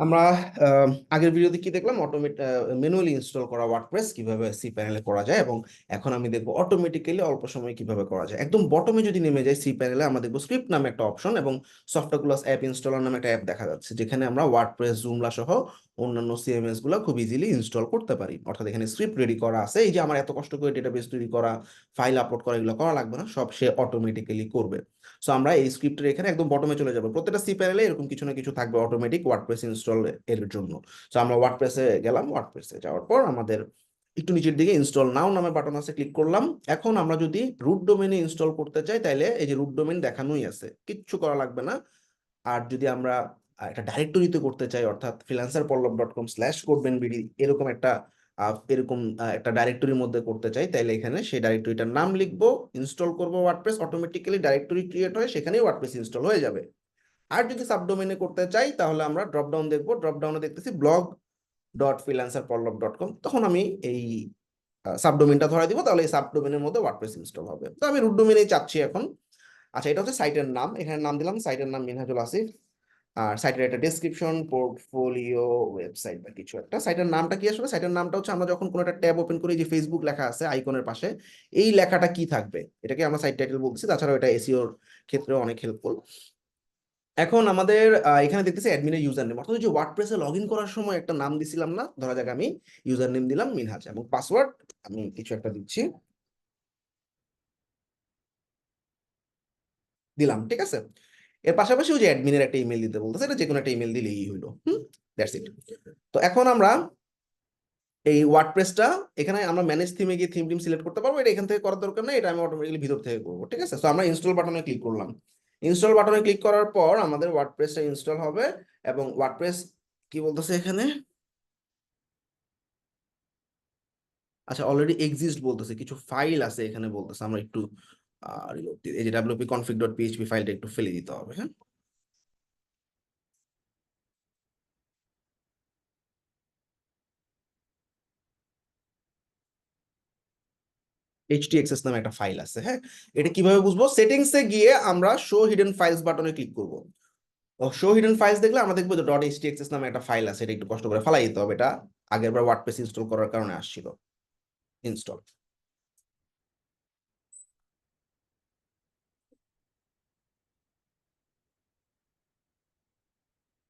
আমরা আগের ভিডিওতে কি দেখলাম ম্যানুয়ালি ইনস্টল করা ওয়ার্ডপ্রেস কিভাবে সি প্যানেলে করা যায়, এবং এখন আমি দেখবো অটোমেটিক্যালি অল্প সময়ে কিভাবে করা যায়। একদম বটমে যদি নেমে যায় সি প্যানেলে, আমরা দেখবো স্ক্রিপ্ট নামে একটা অপশন এবং সফটওয়্যার ক্লাস অ্যাপ ইনস্টলার নামে একটা অ্যাপ দেখা যাচ্ছে, যেখানে আমরা ওয়ার্ডপ্রেস, জুমলা সহ অন্যান্য সিএমএস গুলো খুব ইজিলি ইনস্টল করতে পারি। অর্থাৎ এখানে স্ক্রিপ্ট রেডি করা আছে, এই যে আমার এত কষ্ট করে ডেটাবেস তৈরি করা, ফাইল আপলোড করা, এগুলো করা লাগবে না, সব সে অটোমেটিক্যালি করবে। সো আমরা এই স্ক্রিপ্টের এখানে একদম বটমে চলে যাবো। প্রত্যেকটা সি প্যানেলে এরকম কিছু না কিছু থাকবে অটোমেটিক ওয়ার্ডপ্রেস ইনস্টল এর জন্য। সো আমরা ওয়ার্ডপ্রেসে গেলাম, ওয়ার্ডপ্রেসে যাওয়ার পর আমাদের একটু নিচের দিকে ইনস্টল নাও নামে বাটন আছে, ক্লিক করলাম। এখন আমরা যদি রুট ডোমেইনে ইনস্টল করতে চাই, তাহলে এই যে রুট ডোমেইন দেখানোই আছে, কিচ্ছু করা লাগবে না। আর যদি আমরা একটা ডাইরেক্টরিতে করতে চাই, অর্থাৎ freelancerpollab.com/codebenbd এরকম একটা ডাইরেক্টরির মধ্যে করতে চাই, তাহলে এখানে সেই ডাইরেক্টরিটার নাম লিখবো, ইনস্টল করবো ওয়ার্ডপ্রেস, অটোমেটিক্যালি ডাইরেক্টরি ক্রিয়েট হয়, সেখানেই ওয়ার্ডপ্রেস ইনস্টল হয়ে যাবে। আর যদি সাবডোমেইনে করতে চাই, তাহলে আমরা ড্রপ ডাউন দেখবো, ড্রপ ডাউনে দেখতেছি blog.freelancerpollab.com, তখন আমি এই সাবডোমেইনটা ধরে দিব, তাহলে এই সাবডোমেইনের মধ্যে ওয়ার্ডপ্রেস ইনস্টল হবে। তো আমি রুট ডোমেইনেই চাচ্ছি এখন। আচ্ছা, এটা হচ্ছে সাইটের নাম, এখানে নাম দিলাম, সাইটের নাম মিনহাজুল আসিফ। আর সাইটের একটা ডেসক্রিপশন, পোর্টফোলিও, ওয়েবসাইট বা কিছু একটা। সাইটের নামটা কি আসলে? সাইটের নামটা হচ্ছে, আমরা যখন কোনো একটা ট্যাব ওপেন করি, যে ফেসবুক লেখা আছে আইকনের পাশে, এই লেখাটা কি থাকবে, এটাকে আমরা সাইট টাইটেল বলছি। তাছাড়াও এটা এসইওর ক্ষেত্রেও অনেক হেল্পফুল। এখন আমাদের এখানে দেখতেছি অ্যাডমিনের ইউজার নেম, অর্থাৎ যে ওয়ার্ডপ্রেসে লগ ইন করার সময় একটা নাম দিছিলাম না, ধরা যাক আমি ইউজার নেম দিলাম মিনহাজ, এবং পাসওয়ার্ড আমি কিছু একটা দিচ্ছি, দিলাম, ঠিক আছে। এর পাশাপাশি ওই যে অ্যাডমিনের একটা ইমেল দিতে বলতেছে, এটা যে কোনো একটা ইমেল দিলেই হইলো। That's it. তো এখন আমরা এই ওয়ার্ডপ্রেসটা, এখানে আমরা ম্যানেজ থিমে গিয়ে থিম টিম সিলেক্ট করতে পারবো, এটা এখান থেকে করার দরকার নেই, এটা আমি অটোমেটিক্যালি ভিতর থেকে করবো, ঠিক আছে। তো আমরা ইনস্টল বাটনে ক্লিক করলাম। ইনস্টল বাটনে ক্লিক করার পর আমাদের ওয়ার্ডপ্রেসটা ইনস্টল হবে, এবং ওয়ার্ডপ্রেস কি বলতেছে এখানে, আচ্ছা অলরেডি এক্সিস্ট বলতেছে, কিছু ফাইল আছে এখানে বলতেছে, আমরা একটু reload দিই। এই যে wp-config.php ফাইলটা একটু ফেলে দিতে হবে, হ্যাঁ। htxs নামে একটা ফাইল আছে, হ্যাঁ। এটা কিভাবে বুঝবো? সেটিংসে গিয়ে আমরা শো হিডেন ফাইলস বাটনে ক্লিক করব। শো হিডেন ফাইলস দেখলে আমরা দেখবো যে .htxs নামে একটা ফাইল আছে, এটা একটু কষ্ট করে ফালাই দিতে হবে, এটা আগের বার ওয়ার্ডপ্রেস ইনস্টল করার কারণে আসছিল। ইনস্টল।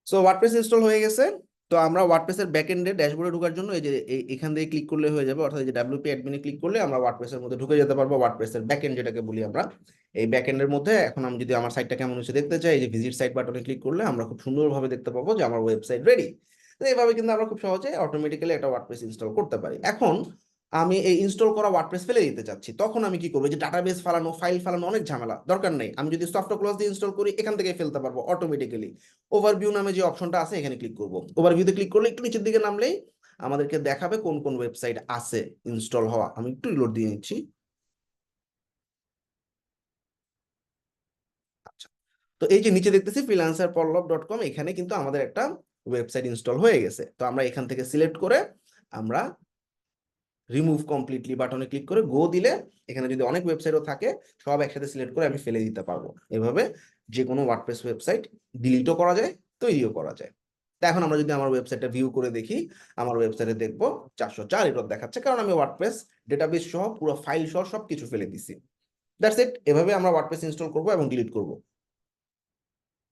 সো ওয়ার্ডপ্রেস ইনস্টল হয়ে গেছে। তো আমরা ওয়ার্ডপ্রেসের ব্যাকএন্ডে ড্যাশবোর্ডে ঢোকার জন্য এই যে এখান থেকে ক্লিক করলে হয়ে যাবে, অর্থাৎ এই যে ডাব্লিউপি অ্যাডমিনে ক্লিক করলে আমরা ওয়ার্ডপ্রেসের মধ্যে ঢুকে যেতে পারবো, ওয়ার্ডপ্রেসের ব্যাকএন্ড যেটাকে বলি আমরা। এই ব্যাকএন্ডের মধ্যে এখন আমি যদি আমার সাইটটা কেমন হচ্ছে দেখতে চাই, এই যে ভিজিট সাইট বাটনে ক্লিক করলে আমরা খুব সুন্দরভাবে দেখতে পাবো যে আমার ওয়েবসাইট রেডি। তো এইভাবে কিন্তু আমরা খুব সহজে অটোমেটিক্যালি একটা ওয়ার্ডপ্রেস ইনস্টল করতে পারি। এখন আমি এই ইনস্টল করা ওয়ার্ডপ্রেস ফেলে দিতে চাচ্ছি, তখন আমি কি করবো? যে ডাটাবেস ফালানো, ফাইল ফালানো, অনেক ঝামেলা, দরকার নেই। আমি যদি সফটওয়্যার ক্লোজ দিয়ে ইনস্টল করি, এখান থেকে ফেলতে পারবো অটোমেটিক্যালি। ওভারভিউ নামে যে অপশনটা আছে, এখানে ক্লিক করব। ওভারভিউতে ক্লিক করলে একটু নিচের দিকে নামলেই আমাদেরকে দেখাবে কোন কোন ওয়েবসাইট আছে ইনস্টল হওয়া। আমি একটু রিলোড দিয়ে নিচ্ছি। আচ্ছা, তো এই যে নিচে দেখতেছি freelancerpollab.com, এখানে কিন্তু আমাদের একটা ওয়েবসাইট ইনস্টল হয়ে গেছে। তো আমরা এখান থেকে সিলেক্ট করে আমরা রিমুভ কমপ্লিটলি বাটনে ক্লিক করে গো দিলে, এখানে যদি অনেক ওয়েবসাইটও থাকে, সব একসাথে সিলেক্ট করে আমি ফেলে দিতে পারবো। এভাবে যে কোনো ওয়ার্ডপ্রেস ওয়েবসাইট ডিলিটও করা যায়, তৈরিও করা যায়। তো এখন আমরা যদি আমার ওয়েবসাইটটা ভিউ করে দেখি, আমার ওয়েবসাইটে দেখবো 404 এরর দেখাচ্ছে, কারণ আমি ওয়ার্ডপ্রেস ডেটাবেস সহ পুরো ফাইল সহ সবকিছু ফেলে দিছি। That's it. এভাবে আমরা ওয়ার্ডপ্রেস ইনস্টল করবো এবং ডিলিট করবো।